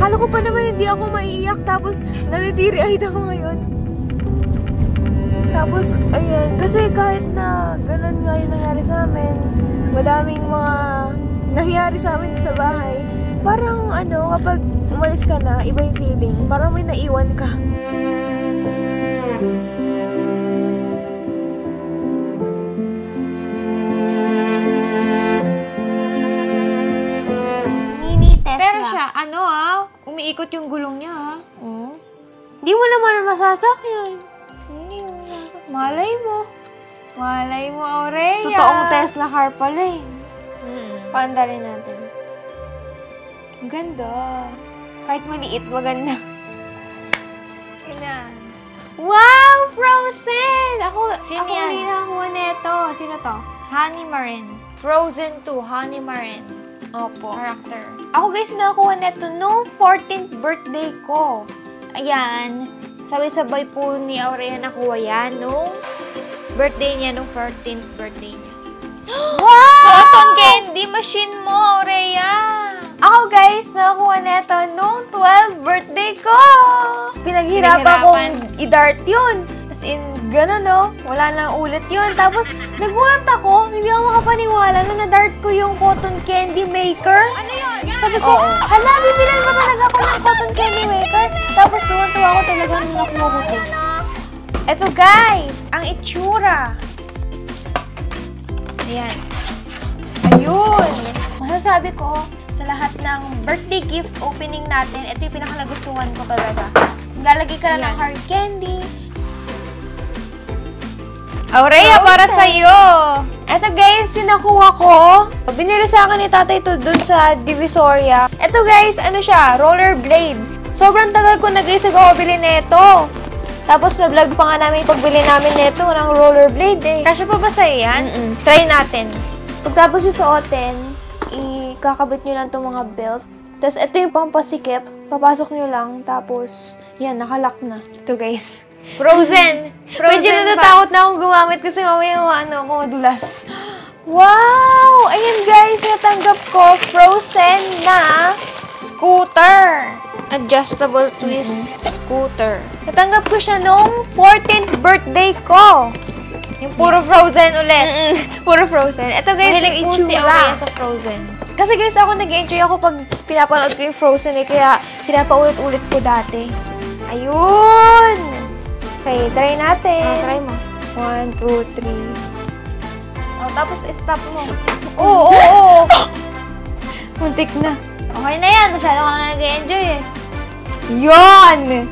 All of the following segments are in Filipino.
Akala ko pa naman hindi ako maiiyak, tapos naliteary-eyed ako ngayon. Tapos, ayan, kasi kahit na ganun nga yung nangyari sa amin, madaming mga nangyari sa amin sa bahay, parang ano, kapag umalis ka na, iba yung feeling. Parang may naiwan ka. Mini Tesla. Pero siya, ano umiikot yung gulong niya Oh. Di mo naman masasakyan. Hindi mo. Malay mo. Malay mo, Aurea. Totoong Tesla car pala eh. Paanda rin natin. Ang ganda. Kahit maliit, maganda. Ilan? Wow! Frozen! Sino ako yan? hindi nakakuha neto. Sino to? Honey Marin. Frozen 2, Honey Marin. Opo. Character. Ako guys, nakakuha neto nung 14th birthday ko. Ayan. Sabay-sabay po ni Aurea nakuha yan nung birthday niya, nung 14th birthday niya. Wow! Cotton candy machine mo, Aurea! Ako guys, nakakuha neto nung 12th birthday ko. Pinaghirapan kong i-dart yun. As in, gano'n no? Wala nang ulit yun. Tapos, nagulat ako. Hindi ako makapaniwala na na-dart ko yung cotton candy maker. Ano yun? Sabi ko, hala, bibilan ba talaga ako ng cotton candy maker? Tapos, tuwan-tuwa ako talaga nung nakuha ko to. Eto guys, ang itsura. Ayan. Ayun. Masasabi ko, sa lahat ng birthday gift opening natin, ito yung pinakanagustuhan ko talaga. Lalagay ka lang ng hard candy. Aurea, para sa'yo! Ito guys, yung nakuha ko. Binili sa akin ni tatay ito dun sa Divisoria. Ito guys, ano siya, rollerblade. Sobrang tagal ko na guys nag-bili nito. Tapos na-vlog pa nga namin yung pagbili namin nito ng rollerblade eh. Kasya pa ba sa'yo yan? Try natin. Pagtapos yung suotin, ikakabit nyo lang itong mga belt. Tapos ito yung pampasikip. Papasok nyo lang. Tapos, yan, nakalock na. Ito guys. Frozen! Medyo natatakot na akong gumamit kasi mamaya ako madulas. Wow! Ayan guys, natanggap ko Frozen na scooter. Adjustable twist scooter. Natanggap ko siya nung 14th birthday ko. Yung puro Frozen ulit. Puro Frozen. Ito guys, Mahilig yung po si itsura. Aurea sa Frozen. Kasi guys, ako nag-enjoy ako pag pinapanood ko yung Frozen eh, kaya pinapaulit-ulit ko dati. Ayun! Okay, try natin. Try mo. 1, 2, 3. Tapos stop mo. Oo! Muntik na. Okay na yan. Masyado ka na nag-enjoy eh. Yun!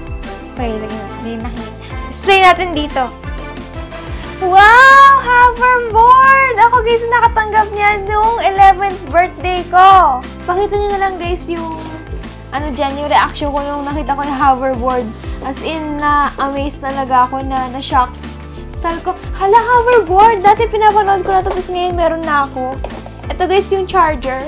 Okay, lagyan natin. Hindi nakita. Display natin dito. Wow! Hoverboard! Ako guys, nakatanggap niya nung 11th birthday ko. Pakita niyo na lang guys yung yung reaction ko nung nakita ko yung hoverboard. As in, na-amazed talaga ako, na-shock. Sabi ko, hala, hoverboard! Dati pinapanood ko na ito, tapos ngayon meron na ako. Ito guys, yung charger.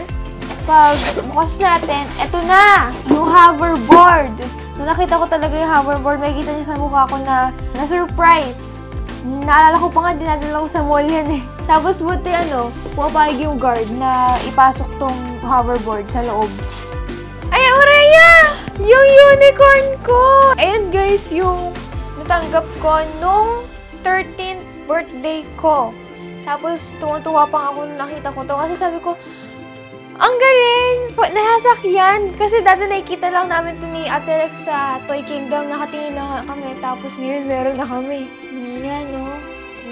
Pag bukas natin, ito na! Yung hoverboard! Nung nakita ko talaga yung hoverboard, makikita niyo sa mukha ko na na-surprise. Naalala ko pa nga, dinadala ko sa mall yan eh. Tapos buti pumapayag yung guard na ipasok tong hoverboard sa loob. Ay, Aurea! Yung unicorn ko! Ayan guys, yung natanggap ko nung 13th birthday ko. Tapos, tuwa pa ako nung nakita ko to. Kasi sabi ko, ang galing! Nasasakyan! Kasi dati nakikita lang namin to ni Ate Lex sa Toy Kingdom. Nakatingin lang kami. Tapos ngayon, meron na kami. Yan,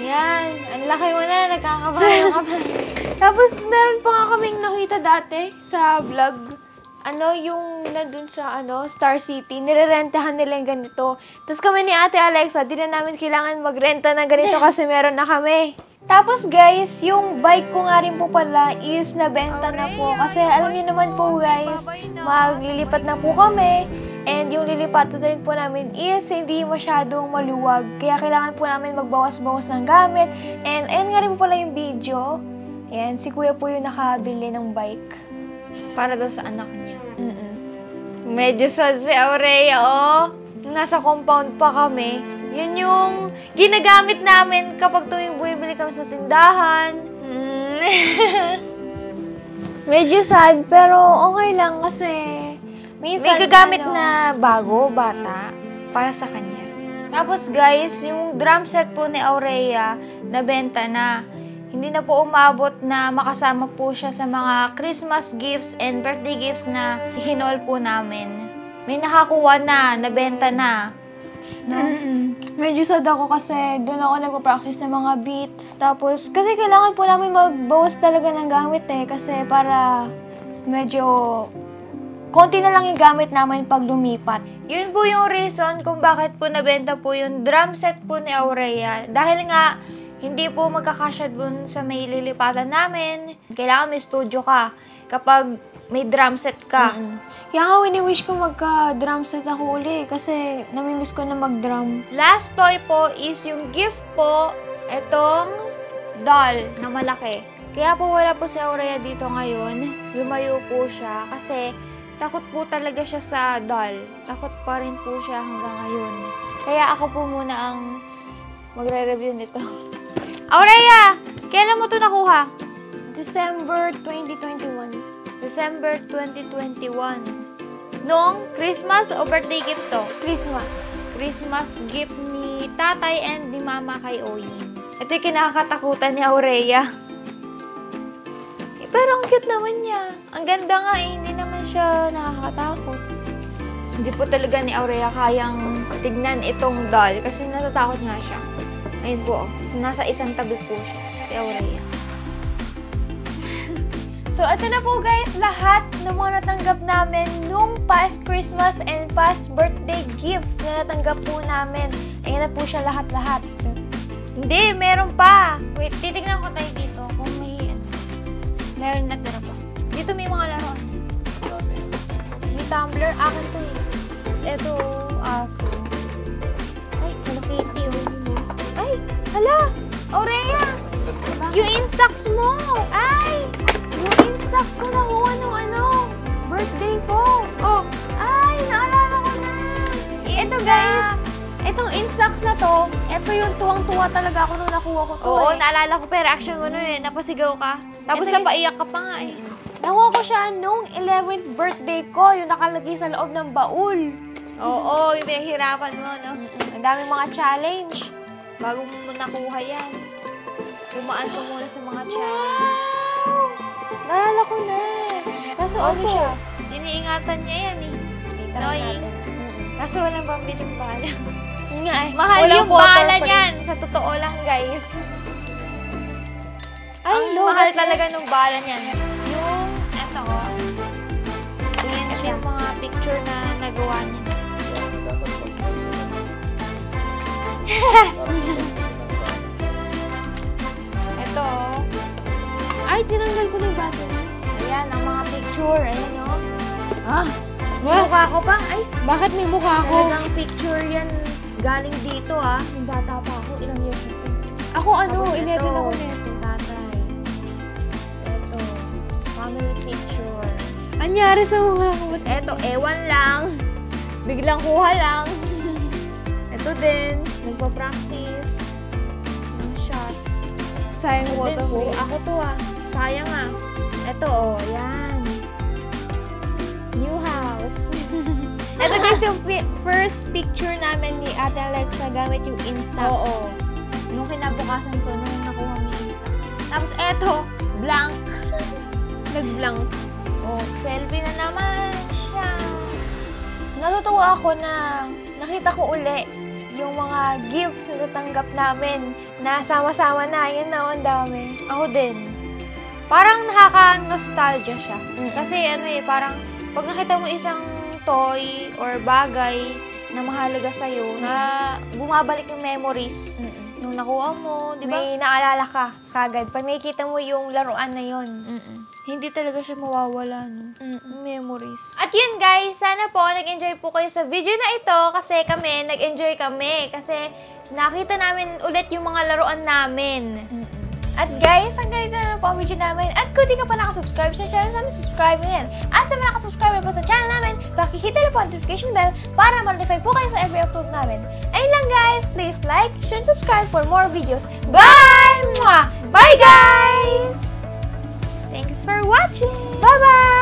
Yan. Ang laki mo na. Nagkakabahan ka pa. Tapos, meron pa nga kaming nakita dati sa vlog. Yung nandun sa, Star City, nirerentahan nila yung ganito. Tapos kami ni Ate Alexa, di na namin kailangan magrenta ng ganito kasi meron na kami. Tapos guys, yung bike ko nga rin po pala is nabenta na po. Kasi alam niyo naman po guys, maglilipat na po kami. And yung lilipatan rin po namin is hindi masyadong maluwag. Kaya kailangan po namin magbawas-bawas ng gamit. And ayan nga rin po pala yung video. Ayan, si Kuya po yung nakabili ng bike. Para daw sa anak niya. Medyo sad si Aurea, Nasa compound pa kami. Yun yung ginagamit namin kapag tuwing bumibili kami sa tindahan. Medyo sad, pero okay lang kasi May gagamit na bago, bata, para sa kanya. Tapos guys, yung drum set po ni Aurea, nabenta na. Hindi na po umabot na makasama po siya sa mga Christmas gifts and birthday gifts na hinol po namin. May nakakuha na, nabenta na. No? Medyo sad ako kasi doon ako nagpa-practice ng mga beats. Tapos, kasi kailangan po namin magbawas talaga ng gamit kasi para medyo konti na lang yung gamit namin pag lumipat. Yun po yung reason kung bakit po nabenta po yung drum set po ni Aurea. Dahil nga, hindi po magkakasya dun sa may lilipatan namin. Kailangan may studio ka kapag may drum set ka. Kaya nga, wini-wish ko magka-drum set ako uli kasi namimiss ko na mag-drum. Last toy po is yung gift po, itong doll na malaki. Kaya po wala po si Aurea dito ngayon. Lumayo po siya kasi takot po talaga siya sa doll. Takot pa rin po siya hanggang ngayon. Kaya ako po muna ang magre-review nito. Aurea! Kailan mo ito nakuha? December 2021. December 2021. Noong Christmas o birthday gift to? Christmas. Christmas gift ni tatay and ni mama kay Oyin. Ito yung kinakatakutan ni Aurea. Pero ang cute naman niya. Ang ganda nga hindi naman siya nakakatakot. Hindi po talaga ni Aurea kayang tignan itong doll kasi natatakot nga siya. Ayun po, nasa isang tabi po siya, si Aurea. So, ito na po guys, lahat ng mga natanggap namin nung past Christmas and past birthday gifts na natanggap po namin. Ayan na po siya lahat-lahat. Hindi, meron pa. Wait, titignan ko tayo dito kung may meron na tira pa. Dito may mga laruan. May tumbler. Akin to Ito, aso. Ay, Hello Kitty. Ay, hala! Aurea! Yung Instax mo! Ay! Yung Instax ko nakuha nung birthday ko. Oh! Ay, naalala ko na! Ito guys, itong Instax na to, ito yung tuwang-tuwa talaga ako nung nakuha ko to. Oo, naalala ko pa yung reaction mo nun napasigaw ka. Tapos Ito napaiyak ka pa nga Nakuha ko siya nung 11th birthday ko, yung nakalagay sa loob ng baul. Oo, yung pinahirapan mo, no? Ang daming mga challenge. Bago mo nakuha yan. Dumaan ka muna sa mga challenge. Wow! Naalala ko na. Kaso ano siya? Iniingatan niya yan Annoying. Kaso walang pambiling bala. Nga Mahal yung bala niyan. Sa totoo lang, guys. Ay, ang mahal talaga nung bala niyan. Yung, eto Ayan siya yung mga picture na nagawa niya. Ito Ay, tinanggal ko na yung battery. Ayan, ang mga picture. Ayan Ah, may mukha ko pa. Ay, bakit may mukha ko? talagang picture yan. Galing dito Yung bata pa ako, ilang years na ito. Ako Tapos 11 ito, ako nito. tatay. Ito, family picture. Anyari sa mukha ko? Ito, ewan lang. Biglang kuha lang. Ito din, nagpa-practice. Mga shots. Sayang Ito mo din po, ako to sayang Ito yan. New house. Ito guys yung first picture namin ni Ate Alexa gamit yung Insta. Oo. Nung kinabukasan to, nung nakuha mo yung Insta. Tapos eto, blank. Nag-blank. Oh, selfie na naman siya. Natutuwa ako na nakita ko uli yung mga gifts na natanggap namin na sama-sama na. Yan na, ang dami. Ako din. Parang nakaka-nostalgia siya. Kasi parang pag nakita mo isang toy or bagay na mahalaga sa'yo, na bumabalik yung memories nung nakuha mo, di ba? May naalala ka kagad. Pag nakikita mo yung laruan na yon. Hindi talaga siya mawawala, no? Memories. At yun, guys, sana po nag-enjoy po kayo sa video na ito kasi kami, nag-enjoy kami kasi nakita namin ulit yung mga laruan namin. At guys, hanggang dito na po ang video namin. At kung di ka pa nakasubscribe sa channel namin, subscribe mo yan. At sa mga nakasubscribe na po sa channel namin, pakihita na po ang notification bell para ma-notify po kayo sa every upload namin. Ayun lang guys, please like, share, and subscribe for more videos. Bye! Mwah! Bye guys! Thanks for watching! Bye-bye!